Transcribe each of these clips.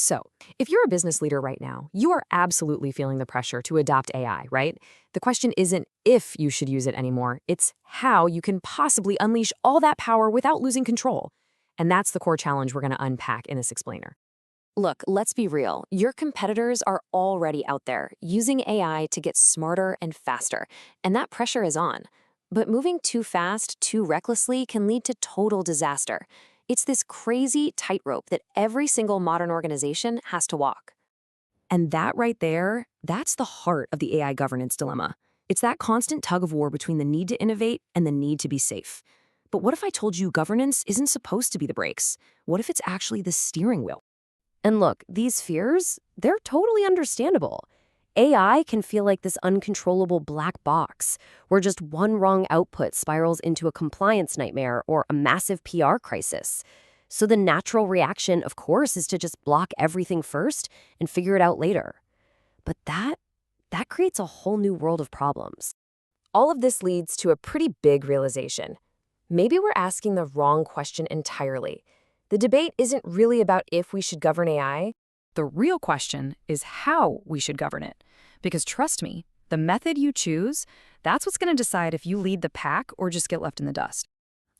So, if you're a business leader right now, you are absolutely feeling the pressure to adopt AI, right? The question isn't if you should use it anymore, it's how you can possibly unleash all that power without losing control. And that's the core challenge we're going to unpack in this explainer. Look, let's be real. Your competitors are already out there using AI to get smarter and faster, and that pressure is on. But moving too fast, too recklessly can lead to total disaster. It's this crazy tightrope that every single modern organization has to walk. And that right there, that's the heart of the AI governance dilemma. It's that constant tug of war between the need to innovate and the need to be safe. But what if I told you governance isn't supposed to be the brakes? What if it's actually the steering wheel? And look, these fears, they're totally understandable. AI can feel like this uncontrollable black box, where just one wrong output spirals into a compliance nightmare or a massive PR crisis. So the natural reaction, of course, is to just block everything first and figure it out later. But that creates a whole new world of problems. All of this leads to a pretty big realization. Maybe we're asking the wrong question entirely. The debate isn't really about if we should govern AI. The real question is how we should govern it. Because trust me, the method you choose, that's what's going to decide if you lead the pack or just get left in the dust.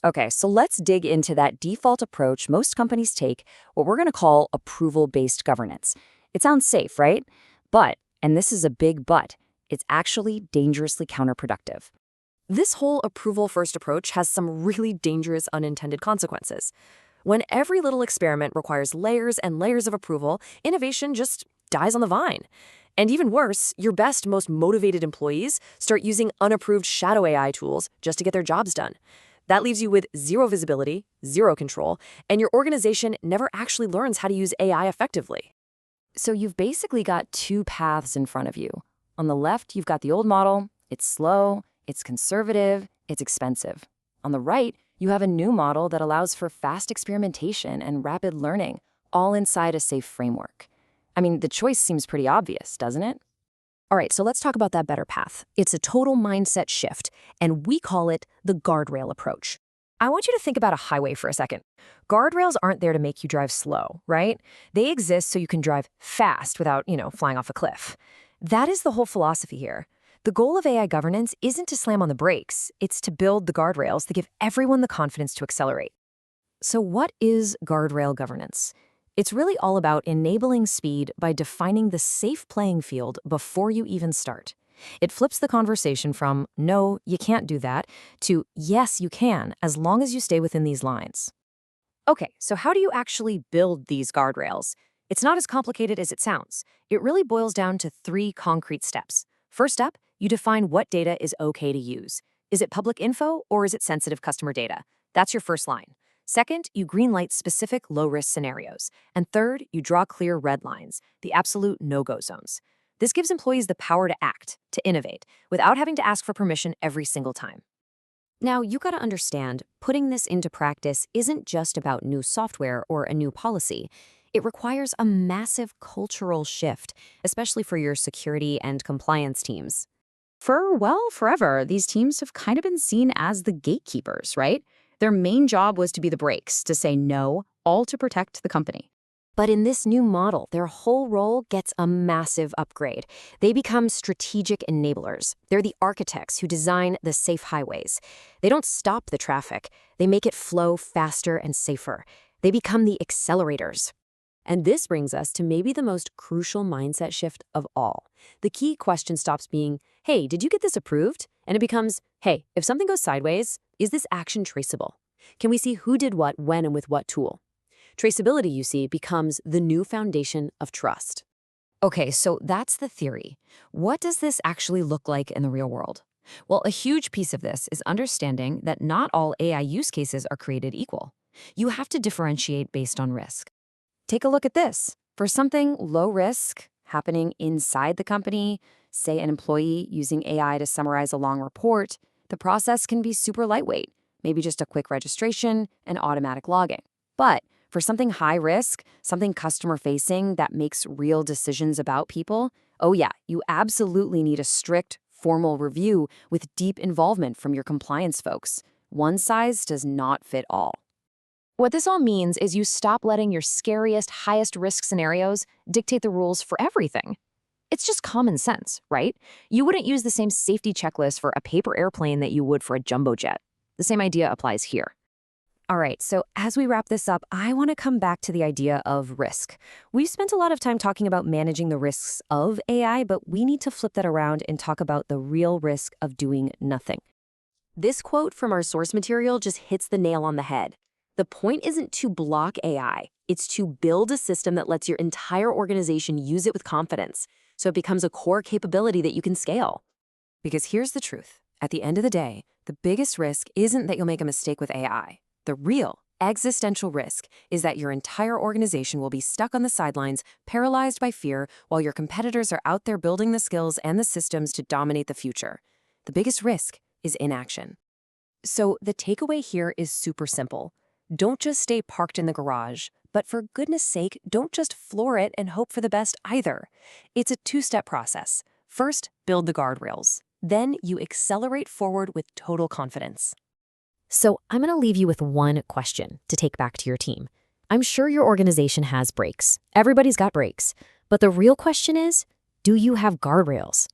Okay, so let's dig into that default approach most companies take, what we're going to call approval-based governance. It sounds safe, right? But, and this is a big but, it's actually dangerously counterproductive. This whole approval-first approach has some really dangerous unintended consequences. When every little experiment requires layers and layers of approval, innovation just dies on the vine. And even worse, your best, most motivated employees start using unapproved shadow AI tools just to get their jobs done. That leaves you with zero visibility, zero control, and your organization never actually learns how to use AI effectively. So you've basically got two paths in front of you. On the left, you've got the old model. It's slow, it's conservative, it's expensive. On the right, you have a new model that allows for fast experimentation and rapid learning, all inside a safe framework. I mean, the choice seems pretty obvious, doesn't it? All right, so let's talk about that better path. It's a total mindset shift, and we call it the guardrail approach. I want you to think about a highway for a second. Guardrails aren't there to make you drive slow, right? They exist so you can drive fast without, flying off a cliff. That is the whole philosophy here. The goal of AI governance isn't to slam on the brakes, it's to build the guardrails that give everyone the confidence to accelerate. So what is guardrail governance? It's really all about enabling speed by defining the safe playing field before you even start. It flips the conversation from, no, you can't do that, to, yes, you can, as long as you stay within these lines. Okay, so how do you actually build these guardrails? It's not as complicated as it sounds. It really boils down to 3 concrete steps. First up, you define what data is okay to use. Is it public info or is it sensitive customer data? That's your first line. Second, you greenlight specific low-risk scenarios. And third, you draw clear red lines, the absolute no-go zones. This gives employees the power to act, to innovate, without having to ask for permission every single time. Now, you gotta understand, putting this into practice isn't just about new software or a new policy. It requires a massive cultural shift, especially for your security and compliance teams. Forever, these teams have kind of been seen as the gatekeepers, right? Their main job was to be the brakes, to say no, all to protect the company. But in this new model, their whole role gets a massive upgrade. They become strategic enablers. They're the architects who design the safe highways. They don't stop the traffic. They make it flow faster and safer. They become the accelerators. And this brings us to maybe the most crucial mindset shift of all. The key question stops being, hey, did you get this approved? And it becomes, hey, if something goes sideways, is this action traceable? Can we see who did what, when, and with what tool? Traceability, you see, becomes the new foundation of trust. Okay, so that's the theory. What does this actually look like in the real world? Well, a huge piece of this is understanding that not all AI use cases are created equal. You have to differentiate based on risk. Take a look at this. For something low risk happening inside the company, say an employee using AI to summarize a long report, the process can be super lightweight, maybe just a quick registration and automatic logging. But for something high risk, something customer facing that makes real decisions about people, oh yeah, you absolutely need a strict, formal review with deep involvement from your compliance folks. One size does not fit all. What this all means is you stop letting your scariest, highest risk scenarios dictate the rules for everything. It's just common sense, right? You wouldn't use the same safety checklist for a paper airplane that you would for a jumbo jet. The same idea applies here. All right, so as we wrap this up, I want to come back to the idea of risk. We've spent a lot of time talking about managing the risks of AI, but we need to flip that around and talk about the real risk of doing nothing. This quote from our source material just hits the nail on the head. The point isn't to block AI, it's to build a system that lets your entire organization use it with confidence, so it becomes a core capability that you can scale. Because here's the truth. At the end of the day, the biggest risk isn't that you'll make a mistake with AI. The real, existential risk is that your entire organization will be stuck on the sidelines, paralyzed by fear, while your competitors are out there building the skills and the systems to dominate the future. The biggest risk is inaction. So the takeaway here is super simple. Don't just stay parked in the garage, but for goodness sake, don't just floor it and hope for the best either. It's a two-step process. First, build the guardrails. Then you accelerate forward with total confidence. So I'm going to leave you with one question to take back to your team. I'm sure your organization has breaks. Everybody's got breaks. But the real question is, do you have guardrails?